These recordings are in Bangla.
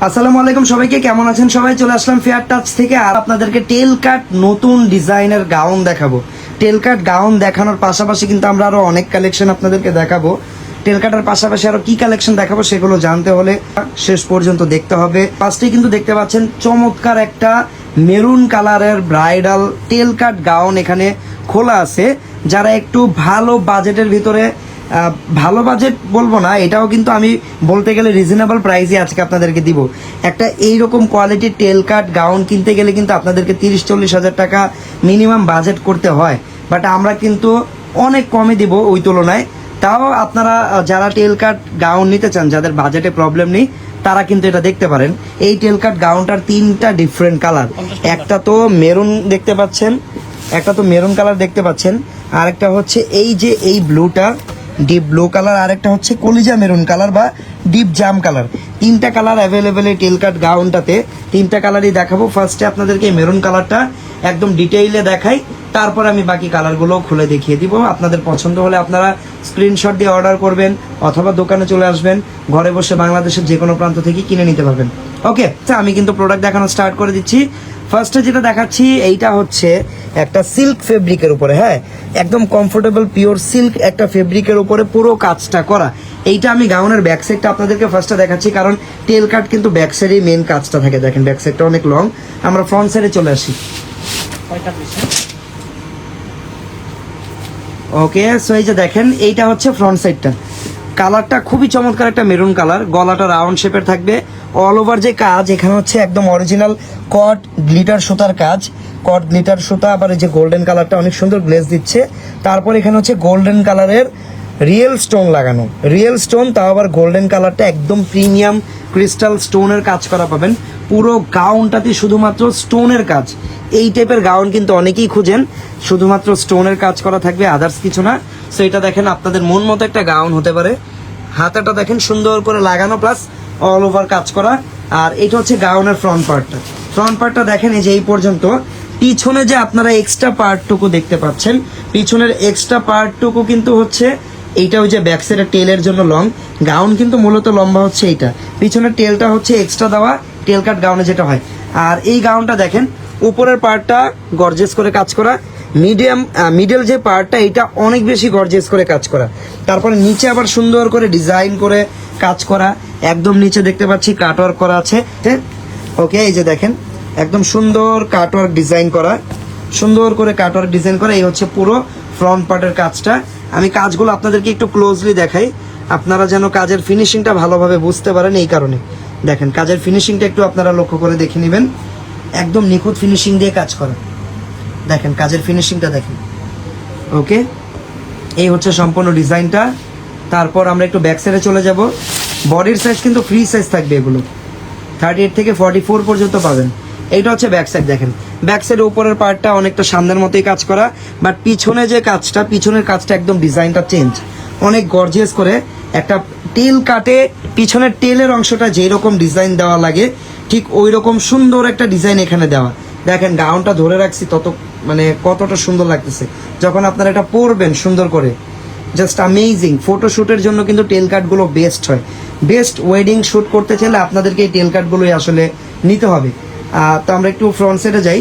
আসসালামু আলাইকুম সবাইকে, কেমন আছেন সবাই? চলে আসলাম ফেয়ার টাচ থেকে আর আপনাদেরকে টেল কাট নতুন ডিজাইনের গাউন দেখাবো। টেল কাট গাউন দেখানোর পাশাপাশি কিন্তু আমরা আরো অনেক কালেকশন আপনাদেরকে দেখাবো। টেল কাটার পাশাপাশি আরো কি কালেকশন দেখাবো সেগুলো জানতে হলে শেষ পর্যন্ত দেখতে হবে। ফার্স্টেই কিন্তু দেখতে পাচ্ছেন চমৎকার একটা মেরুন কালারের ব্রাইডাল টেল কাট গাউন এখানে খোলা আছে। যারা একটু ভালো বাজেটের ভিতরে, ভালো বাজেট বলবো না, এটাও কিন্তু আমি বলতে গেলে রিজনেবল প্রাইসে আজকে আপনাদেরকে দিব। একটা এইরকম কোয়ালিটির টেল কাট গাউন কিনতে গেলে কিন্তু আপনাদেরকে 30-40 হাজার টাকা মিনিমাম বাজেট করতে হয়, বাট আমরা কিন্তু অনেক কমে দিব ওই তুলনায়। তাও আপনারা যারা টেল কাট গাউন নিতে চান, যাদের বাজেটে প্রবলেম নেই, তারা কিন্তু এটা দেখতে পারেন। এই টেল কাট গাউনটার 3টা ডিফারেন্ট কালার, একটা তো মেরুন দেখতে পাচ্ছেন, একটা তো মেরুন কালার দেখতে পাচ্ছেন, আরেকটা হচ্ছে এই যে এই ব্লুটা ডিপ ব্লু কালার, আরেকটা হচ্ছে কলিজা মেরুন কালার বা ডিপ জাম কালার। 3টা কালার অ্যাভেলেবেল এই টেল কাট গাউনটাতে। 3টা কালারই দেখাবো। ফার্স্টে আপনাদেরকে মেরুন কালারটা একদম ডিটেইলে দেখাই, তারপর আমি বাকি কালারগুলো খুলে দেখিয়ে দিব। আপনাদের পছন্দ হলে আপনারা স্ক্রিনশট দিয়ে অর্ডার করবেন অথবা দোকানে চলে আসবেন, ঘরে বসে বাংলাদেশের যে কোনো প্রান্ত থেকে কিনে নিতে পারবেন। ওকে, আমি কিন্তু প্রোডাক্ট দেখানো স্টার্ট করে দিচ্ছি। ফার্স্টে যেটা দেখাচ্ছি এইটা হচ্ছে একটা সিল্ক ফেব্রিকের উপরে, হ্যাঁ, একদম কমফোর্টেবল পিওর সিল্ক একটা ফেব্রিকের উপরে পুরো কাজটা করা। এইটা আমি গাউনের ব্যাক সাইডটা আপনাদেরকে ফার্স্টে দেখাচ্ছি, কারণ টেল কাট কিন্তু ব্যাক সাইডেই মেন কাজটা থাকে। দেখেন ব্যাক সাইডটা অনেক লং। আমরা ফ্রন্ট সাইডে চলে আসি। ওকে, সো এই যে দেখেন এইটা হচ্ছে ফ্রন্ট সাইডটা। কালারটা খুবই চমৎকার একটা মেরুন কালার, গলাটা রাউন্ড শেপের থাকবে। অল ওভার যে কাজ এখানে হচ্ছে একদম অরিজিনাল কট গ্লিটার সুতার কাজ, কট গ্লিটার সুতা, আবার এই যে গোল্ডেন কালারটা অনেক সুন্দর গ্লেজ দিচ্ছে। তারপর এখানে হচ্ছে গোল্ডেন কালারের রিয়েল স্টোন লাগানো, রিয়েল স্টোন, তাও আবার গোল্ডেন কালারটা একদম প্রিমিয়াম ক্রিস্টাল স্টোনের কাজ করা পাবেন। পুরো গাউনটাতে শুধুমাত্র স্টোনের কাজ। এই টাইপের গাউন কিন্তু অনেকেই খুঁজেন, শুধুমাত্র স্টোনের কাজ করা থাকবে, আদার্স কিছু না। সো এটা দেখেন আপনাদের মন মতো একটা গাউন হতে পারে। হাতাটা দেখেন সুন্দর করে লাগানো, প্লাস অল ওভার কাজ করা। আর এটা হচ্ছে গাউনের ফ্রন্ট পার্টটা। ফ্রন্ট পার্টটা দেখেন এই যে এই পর্যন্ত। পিছনে যে আপনারা এক্সট্রা পার্টটুকু দেখতে পাচ্ছেন, পিছনের এক্সট্রা পার্টটুকু কিন্তু হচ্ছে এইটা ওই যে ব্যাক সাইডের টেলের জন্য লং। গাউন কিন্তু মূলত লম্বা হচ্ছে এইটা, পিছনের টেলটা হচ্ছে এক্সট্রা দেওয়া, টেল কাট গাউনে যেটা হয়। আর এই গাউনটা দেখেন উপরের পার্টটা গর্জেস করে কাজ করা, মিডল যে পার্টটা এটা অনেক বেশি গর্জেস করে কাজ করা, তারপরে নিচে আবার সুন্দর করে ডিজাইন করে কাজ করা। একদম নিচে দেখতে পাচ্ছি কাটওয়ার্ক করা আছে। ওকে, এই যে দেখেন একদম সুন্দর কাটওয়ার্ক ডিজাইন করা, সুন্দর করে কাটওয়ার্ক ডিজাইন করা। এই হচ্ছে পুরো ফ্রন্ট পার্টের কাজটা। আমি কাজগুলো আপনাদেরকে একটু ক্লোজলি দেখাই, আপনারা যেন কাজের ফিনিশিংটা ভালোভাবে বুঝতে পারেন। এই কারণে দেখেন কাজের ফিনিশিংটা একটু আপনারা লক্ষ্য করে দেখে নেবেন, একদম নিখুঁত ফিনিশিং দিয়ে কাজ করা। দেখেন কাজের ফিনিশিংটা দেখেন। ওকে, এই হচ্ছে সম্পূর্ণ ডিজাইনটা। তারপর আমরা একটু ব্যাক সাইডে চলে যাব। বডির সাইজ কিন্তু ফ্রি সাইজ থাকবে, এগুলো 38 থেকে 44 পর্যন্ত পাবেন। এইটা হচ্ছে ব্যাক সাইড। দেখেন ব্যাক সাইডের উপরের পার্টটা অনেকটা সামনের মতোই কাজ করা, বাট পিছনে যে কাজটা, পিছনের কাজটা একদম ডিজাইনটা চেঞ্জ, অনেক গর্জিয়াস করে। একটা টেল কাটে পিছনের টেলের অংশটা যেই রকম ডিজাইন দেওয়া লাগে ঠিক ওই রকম সুন্দর একটা ডিজাইন এখানে দেওয়া। দেখেন গাউনটা ধরে রাখছি তত মানে কতটা সুন্দর লাগতেছে যখন আপনারা এটা পরবেন সুন্দর করে, জাস্ট অ্যামেজিং। ফটোশ্যুটের জন্য কিন্তু টেল কাটগুলো বেস্ট হয়। বেস্ট ওয়েডিং শ্যুট করতে চাইলে আপনাদেরকে এই টেল কাটগুলোই আসলে নিতে হবে। তো আমরা একটু ফ্রন্ট সাইডে যাই,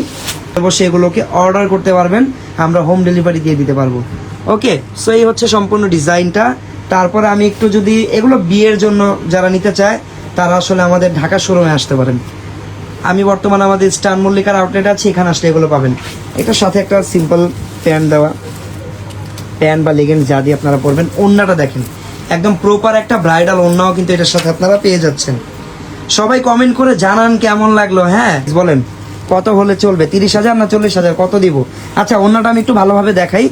অবশ্যই এগুলোকে অর্ডার করতে পারবেন, আমরা হোম ডেলিভারি দিয়ে দিতে পারবো। ওকে, সো এই হচ্ছে সম্পূর্ণ ডিজাইনটা। তারপরে আমি একটু যদি এগুলো বিয়ের জন্য যারা নিতে চায় তারা আসলে আমাদের ঢাকা শোরুমে আসতে পারেন। আমি বর্তমানে আমাদের স্টান মল্লিকার আউটলেট আছে, এখানে আসলে এগুলো পাবেন। এটার সাথে একটা সিম্পল প্যান্ট দেওয়া, প্যান্ট বা লেগিংস যা দিয়ে আপনারা পরবেন। ওড়নাটা দেখেন একদম প্রপার একটা ব্রাইডাল ওড়নাও কিন্তু এটার সাথে আপনারা পেয়ে যাচ্ছেন। সবাই কমেন্ট করে জানান কেমন লাগলো। হ্যাঁ বলেন কত হলে চলবে, 30,000 না 40,000, কত দিব? আচ্ছা ওড়নাটা আমি একটু ভালোভাবে দেখাই।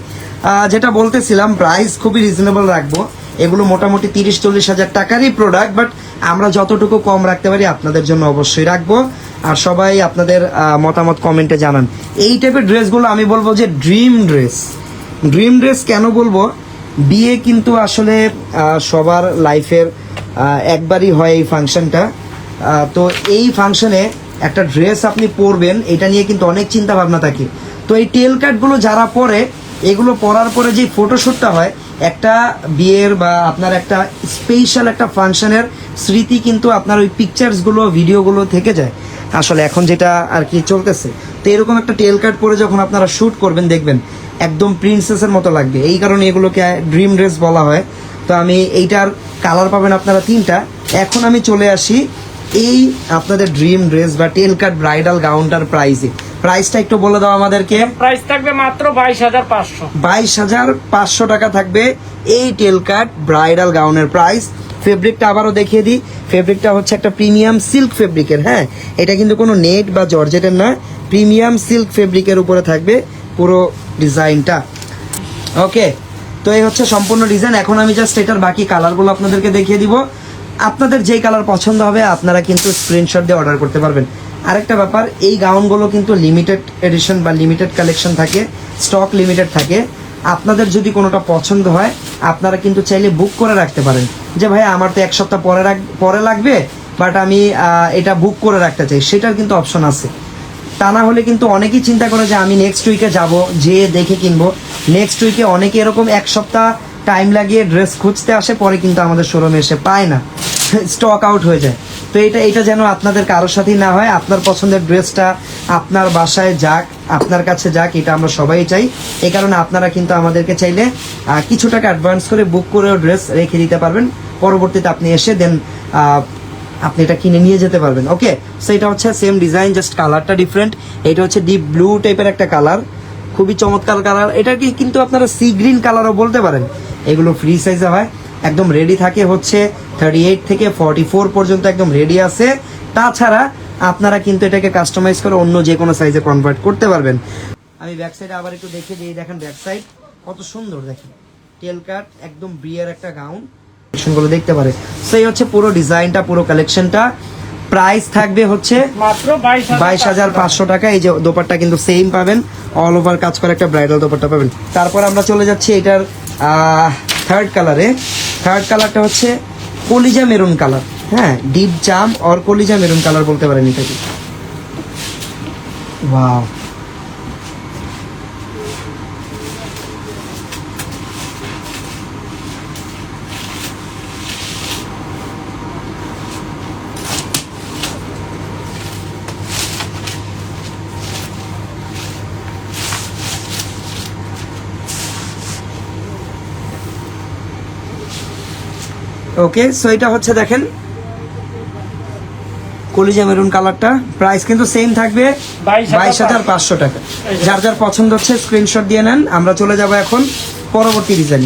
যেটা বলতেছিলাম প্রাইস খুবই রিজনেবল রাখবো। এগুলো মোটামুটি 30-40 হাজার টাকারই প্রোডাক্ট, বাট আমরা যতটুকু কম রাখতে পারি আপনাদের জন্য অবশ্যই রাখবো। আর সবাই আপনাদের মতামত কমেন্টে জানান। এই টাইপের ড্রেসগুলো আমি বলবো যে ড্রিম ড্রেস। ড্রিম ড্রেস কেন বলবো, বিয়ে কিন্তু আসলে সবার লাইফের একবারই হয় এই ফাংশনটা। তো এই ফাংশনে একটা ড্রেস আপনি পরবেন এটা নিয়ে কিন্তু অনেক চিন্তা ভাবনা থাকে। তো এই টেল কাটগুলো যারা পরে, এগুলো পরার পরে যে ফটোশ্যুটটা হয় একটা বিয়ের বা আপনার একটা স্পেশাল একটা ফাংশনের স্মৃতি কিন্তু আপনার ওই পিকচার্সগুলো ভিডিওগুলো থেকে যায়। আসলে এখন যেটা আর কি চলতেছে, তো এরকম একটা টেল কাট পরে যখন আপনারা শ্যুট করবেন দেখবেন একদম প্রিন্সেসের মতো লাগবে। এই কারণে এগুলোকে ড্রিম ড্রেস বলা হয়। তো আমি এইটার কালার পাবেন আপনারা 3টা। এখন আমি চলে আসি এই আপনাদের ড্রিম ড্রেস বা টেল কাট ব্রাইডাল গাউনটার প্রাইসে। প্রাইসটা একটু বলে দাও আমাদেরকে। প্রাইস থাকবে মাত্র 22,500। 22,500 টাকা থাকবে এই টেল কাট ব্রাইডাল গাউনের প্রাইস। ফেব্রিকটা আবারও দেখিয়ে দিই, ফেব্রিকটা হচ্ছে একটা প্রিমিয়াম সিল্ক ফেব্রিকের। হ্যাঁ, এটা কিন্তু কোনো নেট বা জর্জেটের না, প্রিমিয়াম সিল্ক ফেব্রিকের উপরে থাকবে পুরো ডিজাইনটা। ওকে, তো এই হচ্ছে সম্পূর্ণ ডিজাইন। এখন আমি জাস্ট এটার বাকি কালারগুলো আপনাদেরকে দেখিয়ে দিব। আপনাদের যেই কালার পছন্দ হবে আপনারা কিন্তু স্ক্রিনশট দিয়ে অর্ডার করতে পারবেন। আরেকটা ব্যাপার, এই গাউনগুলো কিন্তু লিমিটেড এডিশন বা লিমিটেড কালেকশন থাকে, স্টক লিমিটেড থাকে। আপনাদের যদি কোনোটা পছন্দ হয় আপনারা কিন্তু চাইলে বুক করে রাখতে পারেন, যে ভাই আমার তো 1 সপ্তাহ পরে লাগবে, বাট আমি এটা বুক করে রাখতে চাই, সেটার কিন্তু অপশন আছে। তা না হলে কিন্তু অনেকেই চিন্তা করে যে আমি নেক্সট উইকে যাব, যে দেখে কিনবো। নেক্সট উইকে অনেকে এরকম 1 সপ্তাহ টাইম লাগিয়ে ড্রেস খুঁজতে আসে, পরে কিন্তু আমাদের শোরুমে এসে পায় না, স্টক আউট হয়ে যায়। তো এটা যেন আপনাদের কারোর সাথেই না হয়। আপনার পছন্দের ড্রেসটা আপনার বাসায় যাক, আপনার কাছে যাক, এটা আমরা সবাই চাই। এই কারণে আপনারা কিন্তু আমাদেরকে চাইলে কিছু টাকা অ্যাডভান্স করে বুক করেও ড্রেস রেখে দিতে পারবেন। পরবর্তীতে আপনি এসে দেন আপনি এটা কিনে নিয়ে যেতে পারবেন। ওকে, সো এটা হচ্ছে সেম ডিজাইন, জাস্ট কালারটা ডিফারেন্ট। এটা হচ্ছে ডিপ ব্লু টাইপের একটা কালার, খুবই চমৎকার কালার। এটাকে কিন্তু আপনারা সি গ্রিন কালারও বলতে পারেন। এগুলো ফ্রি সাইজে হয়, একদম রেডি থাকে হচ্ছে 38 থেকে 44 পর্যন্ত একদম রেডি আছে। তাছাড়া আপনারা কিন্তু এটাকে কাস্টমাইজ করে অন্য যে কোনো সাইজে কনভার্ট করতে পারবেন। আমি ব্যাক সাইডে আবার একটু দেখিয়ে দিই, দেখেন ব্যাক সাইড কত সুন্দর, দেখেন টেল কাট একদম বিয়ের একটা গাউন গুলো দেখতে পারে। সেই হচ্ছে পুরো ডিজাইনটা, পুরো কালেকশনটা। প্রাইস থাকবে হচ্ছে মাত্র 22,500 টাকা। এই যে দোপাট্টা কিন্তু সেম পাবেন, অল ওভার কাজ করে একটা ব্রাইডাল দোপাট্টা পাবেন। তারপর আমরা চলে যাচ্ছি এটার থার্ড কালারে। থার্ড কালারটা হচ্ছে কলিজা মেরুন কালার। হ্যাঁ, ডিপ জাম অর কলিজা মেরুন কালার বলতে পারেন এটাকে। ওয়াও, ওকে। সো এটা হচ্ছে দেখেন কলিজা মেরুন কালারটা। প্রাইস কিন্তু সেম থাকবে 22,500 টাকা। যার যার পছন্দ হচ্ছে স্ক্রিনশট দিয়ে নেন। আমরা চলে যাব এখন পরবর্তী ডিজাইন।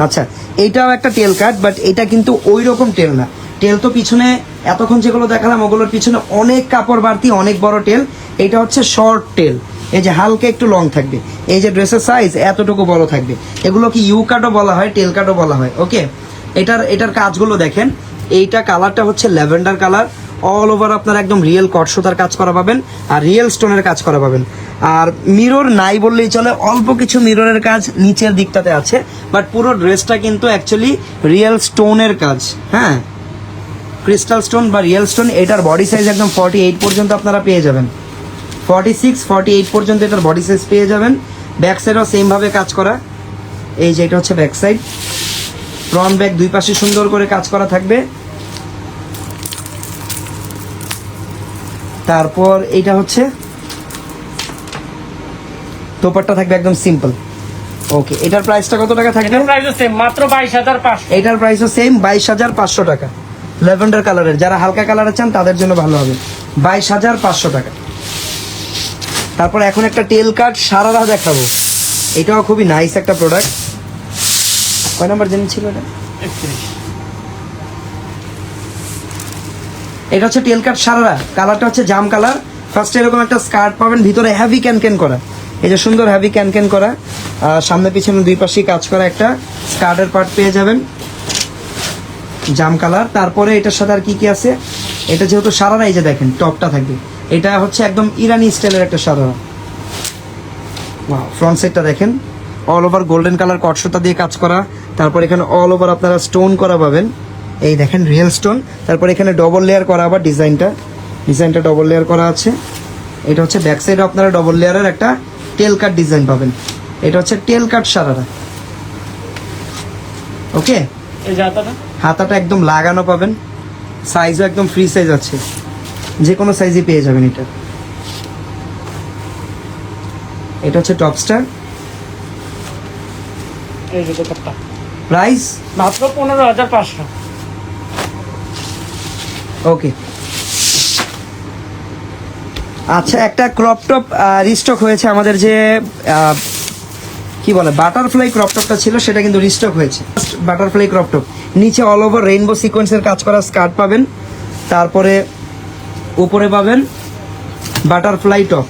আচ্ছা, এইটাও একটা টেল কাট, বাট এটা কিন্তু ওই রকম টেল না। টেল তো পিছনে এতক্ষণ যেগুলো দেখালাম ওগুলোর পিছনে অনেক কাপড় বাড়তি, অনেক বড় টেল। এটা হচ্ছে শর্ট টেল, এই যে হালকা একটু লং থাকবে। এই যে ড্রেসের সাইজ এতটুকু বড় থাকবে। এগুলোকে ইউ কাটও বলা হয়, টেল কাটও বলা হয়। ওকে, এটার কাজগুলো দেখেন। এইটা কালারটা হচ্ছে ল্যাভেন্ডার কালার, অল ওভার আপনার একদম রিয়েল কট সুতার কাজ করা পাবেন আর রিয়েল স্টোনের কাজ করা পাবেন। আর মিরর নাই বললেই চলে, অল্প কিছু মিররের কাজ নিচের দিকটাতে আছে, বাট পুরো ড্রেসটা কিন্তু অ্যাকচুয়ালি রিয়েল স্টোনের কাজ। হ্যাঁ, ক্রিস্টাল স্টোন বা রিয়েল স্টোন। এটার বডি সাইজ একদম 48 পর্যন্ত আপনারা পেয়ে যাবেন, 46, 48 পর্যন্ত এটার বডি সাইজ পেয়ে যাবেন। ব্যাক সাইডও সেমভাবে কাজ করা। এই যে এটা হচ্ছে ব্যাক সাইড, ফ্রন্ট ব্যাক দুই পাশে সুন্দর করে কাজ করা থাকবে। তারপর এইটা হচ্ছে দোপাট্টা থাকবে একদম সিম্পল। ওকে, এটার প্রাইসটা কত টাকা থাকবে? প্রাইস সেম মাত্র 22,500। এটার প্রাইসও সেম 22,500 টাকা। ল্যাভেন্ডার কালারের, যারা হালকা কালারের চান তাদের জন্য ভালো হবে, 22,500 টাকা। তারপর এখন একটা টেল কাট সারারা দেখাবো। এটাও খুবই নাইস একটা প্রোডাক্ট। কয় নাম্বার জেনে ছিল এটা? 31। এটা হচ্ছে টেল কাট সারারা, কালারটা হচ্ছে জাম কালার। ফার্স্টে এরকম একটা স্কার্ট পাবেন, ভিতরে হ্যাভি ক্যানক্যান করা, এই যে সুন্দর হ্যাভি ক্যানক্যান করা, সামনে পিছনে দুই পাশেই কাজ করা একটা স্কার্টের পার্ট পেয়ে যাবেন, জাম কালার। তারপরে এটার সাথে আর কি কি আছে? এটা যেহেতু সারারা, এই যে দেখেন টপটা থাকবে, এটা হচ্ছে একদম ইরানি স্টাইলের একটা সারারা। ফ্রন্ট সাইডটা দেখেন, অল ওভার গোল্ডেন কালার কট সুতা দিয়ে কাজ করা। তারপর এখানে অল ওভার আপনারা স্টোন করা পাবেন। এই দেখেন রিয়েল স্টোন। তারপর এখানে ডবল লেয়ার করা, আবার ডিজাইনটা ডবল লেয়ার করা আছে। এটা হচ্ছে ব্যাক সাইডে আপনারা ডবল লেয়ারের একটা টেল কাট ডিজাইন পাবেন। এটা হচ্ছে টেল কাট সারারা। ওকে, এই জাতাটা হাতাটা একদম লাগানো পাবেন, সাইজও একদম ফ্রি সাইজ আছে, যে কোনো সাইজই পেয়ে যাবেন এটা। এটা হচ্ছে টপস্টার। এই যে দোপাট্টা প্রাইস মাত্র 15,500। ওকে। আচ্ছা, একটা ক্রপ টপ রিস্টক হয়েছে আমাদের, যে কি বলে বাটারফ্লাই ক্রপ টপটা ছিল সেটা কিন্তু রিস্টক হয়েছে। বাটারফ্লাই ক্রপ টপ, নিচে অল ওভার রেইনবো সিকোয়েন্সের কাজ করা স্কার্ট পাবেন, তারপরে উপরে পাবেন বাটারফ্লাই টপ।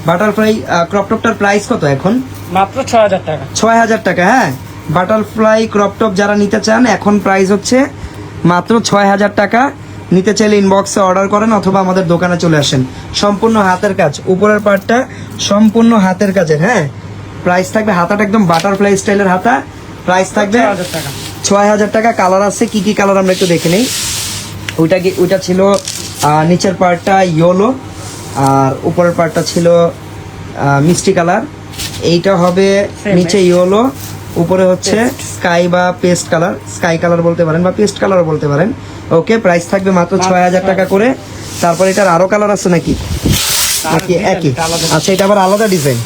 বাটারফ্লাই ক্রপ টপটার প্রাইস কত এখন? মাত্র 6,000 টাকা। 6,000 টাকা। হ্যাঁ, বাটারফ্লাই ক্রপ টপ যারা নিতে চান এখন প্রাইস হচ্ছে মাত্র 6,000 টাকা। নিতে চাইলে ইনবক্সে অর্ডার করেন অথবা আমাদের দোকানে চলে আসেন। সম্পূর্ণ হাতের কাজ, উপরের পার্টটা সম্পূর্ণ হাতের কাজের। হ্যাঁ, প্রাইস থাকবে, হাতাটা একদম বাটারফ্লাই স্টাইলের হাতা। প্রাইস থাকবে 6,000 টাকা। 6,000 টাকা। কালার আছে, কি কি কালার আমরা একটু দেখে নেই। ওইটা ছিল নিচের পার্টটা ইয়েলো, আর উপরের পার্টটা ছিল মিষ্টি কালার। এইটা হবে নিচে ইয়েলো, উপরে হচ্ছে স্কাই বা পেস্ট কালার, স্কাই কালার বলতে পারেন বা পেস্ট কালারও বলতে পারেন। ওকে, প্রাইস থাকবে মাত্র 6,000 টাকা করে। তারপর এটার আরো কালার আছে নাকি? নাকি একই? আচ্ছা, এটা আবার আলাদা ডিজাইন,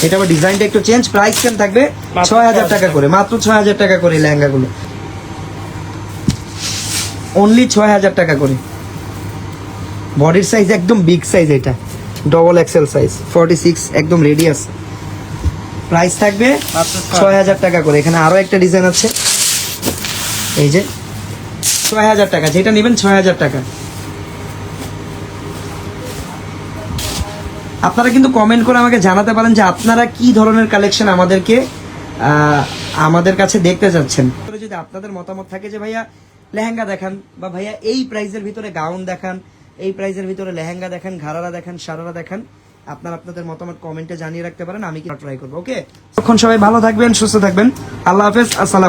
এটা আবার ডিজাইনটা একটু চেঞ্জ। প্রাইস কেন থাকবে 6,000 টাকা করে, মাত্র 6,000 টাকা করে লেহেঙ্গাগুলো, অনলি 6,000 টাকা করে। বডির সাইজ একদম বিগ সাইজ, এটা ডবল এক্সেল সাইজ 46, একদম রেডি আছে। প্রাইস থাকবে মাত্র 6,000 টাকা করে। এখানে আরো একটা ডিজাইন আছে, এই যে 6,000 টাকা, যেটা নেবেন 6,000 টাকা। আপনারা কিন্তু কমেন্ট করে আমাকে জানাতে পারেন যে আপনারা কি ধরনের কালেকশন আমাদের কাছে দেখতে চাচ্ছেন। যদি আপনাদের মতামত থাকে যে ভাইয়া লেহেঙ্গা দেখান, বা ভাইয়া এই প্রাইসের ভিতরে গাউন দেখান, এই প্রাইসের ভিতরে লেহেঙ্গা দেখান, ঘাড়ারা দেখান, সারারা দেখান, আপনাদের মতামত কমেন্টে জানিয়ে রাখতে পারেন, আমি কি ট্রাই করবো। ওকে, তখন সবাই ভালো থাকবেন, সুস্থ থাকবেন। আল্লাহ হাফেজ, আসসালাম।